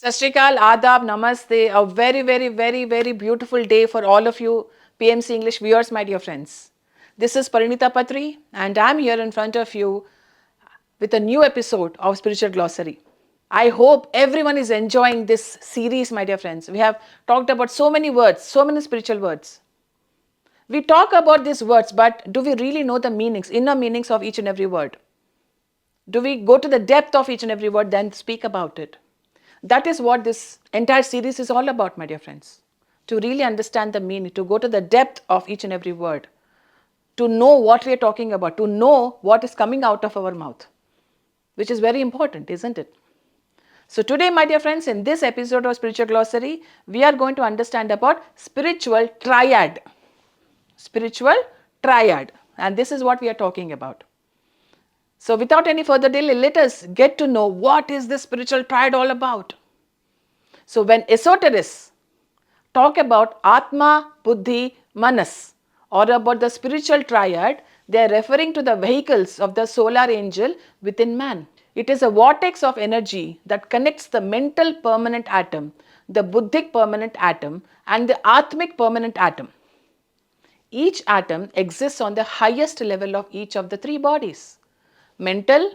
Sat Shri Akal, Adab, Namaste. A very, very, very, very beautiful day for all of you PMC English viewers, my dear friends. This is Parinita Patri, and I'm here in front of you with a new episode of Spiritual Glossary. I hope everyone is enjoying this series, my dear friends. We have talked about so many words, so many spiritual words. We talk about these words, but do we really know the meanings, inner meanings of each and every word? Do we go to the depth of each and every word, then speak about it? That is what this entire series is all about, my dear friends. To really understand the meaning, to go to the depth of each and every word, to know what we are talking about, to know what is coming out of our mouth, which is very important, isn't it? So today, my dear friends, in this episode of Spiritual Glossary, we are going to understand about spiritual triad. Spiritual triad. And this is what we are talking about. So without any further delay, let us get to know what is this spiritual triad all about. So when esoterists talk about Atma, Buddhi, Manas, or about the spiritual triad, they are referring to the vehicles of the solar angel within man. It is a vortex of energy that connects the mental permanent atom, the Buddhic permanent atom, and the Atmic permanent atom. Each atom exists on the highest level of each of the three bodies: mental,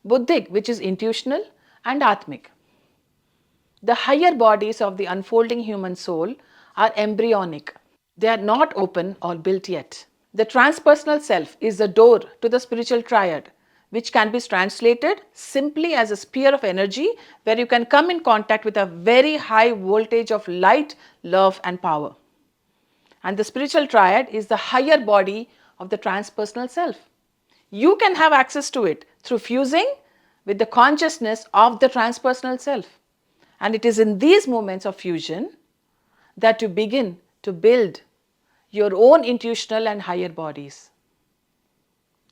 Buddhic, which is intuitional, and Atmic. The higher bodies of the unfolding human soul are embryonic. They are not open or built yet. The transpersonal self is the door to the spiritual triad, which can be translated simply as a sphere of energy where you can come in contact with a very high voltage of light, love, and power. And the spiritual triad is the higher body of the transpersonal self. You can have access to it through fusing with the consciousness of the transpersonal self. And it is in these moments of fusion that you begin to build your own intuitional and higher bodies,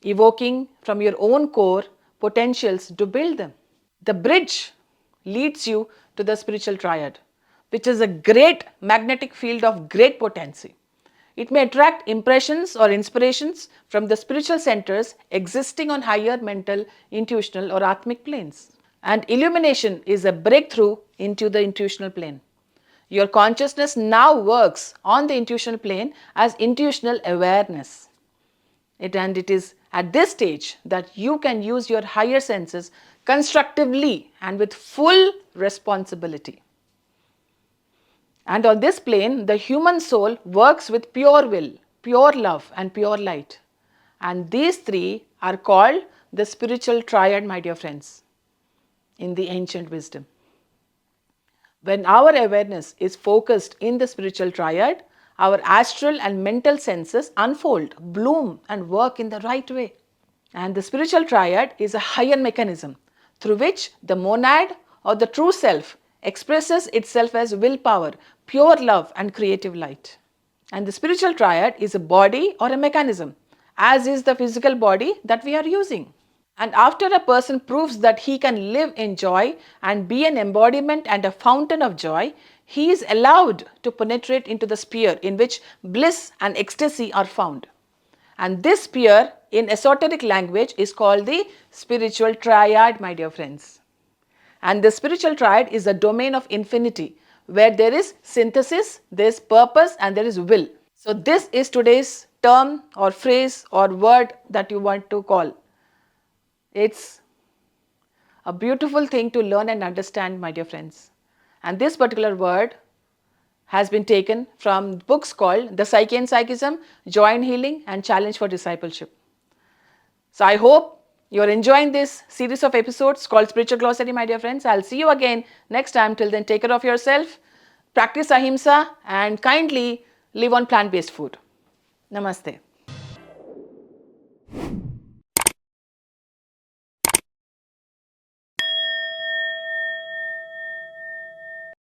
evoking from your own core potentials to build them. The bridge leads you to the spiritual triad, which is a great magnetic field of great potency. It may attract impressions or inspirations from the spiritual centers existing on higher mental, intuitional, or atmic planes. And illumination is a breakthrough into the intuitional plane. Your consciousness now works on the intuitional plane as intuitional awareness. It is at this stage that you can use your higher senses constructively and with full responsibility. And on this plane, the human soul works with pure will, pure love, and pure light. And these three are called the spiritual triad, my dear friends, in the ancient wisdom. When our awareness is focused in the spiritual triad, our astral and mental senses unfold, bloom, and work in the right way. And the spiritual triad is a higher mechanism through which the monad or the true self expresses itself as willpower, pure love, and creative light. And the spiritual triad is a body or a mechanism, as is the physical body that we are using. And after a person proves that he can live in joy and be an embodiment and a fountain of joy, he is allowed to penetrate into the sphere in which bliss and ecstasy are found. And this sphere in esoteric language is called the spiritual triad, my dear friends. And the spiritual triad is a domain of infinity where there is synthesis, there is purpose, and there is will. So this is today's term or phrase or word that you want to call. It's a beautiful thing to learn and understand, my dear friends. And this particular word has been taken from books called The Psyche and Psychism, Joy and Healing, and Challenge for Discipleship. So I hope you're enjoying this series of episodes called Spiritual Glossary, my dear friends. I'll see you again next time. Till then, take care of yourself, practice ahimsa, and kindly live on plant-based food. Namaste.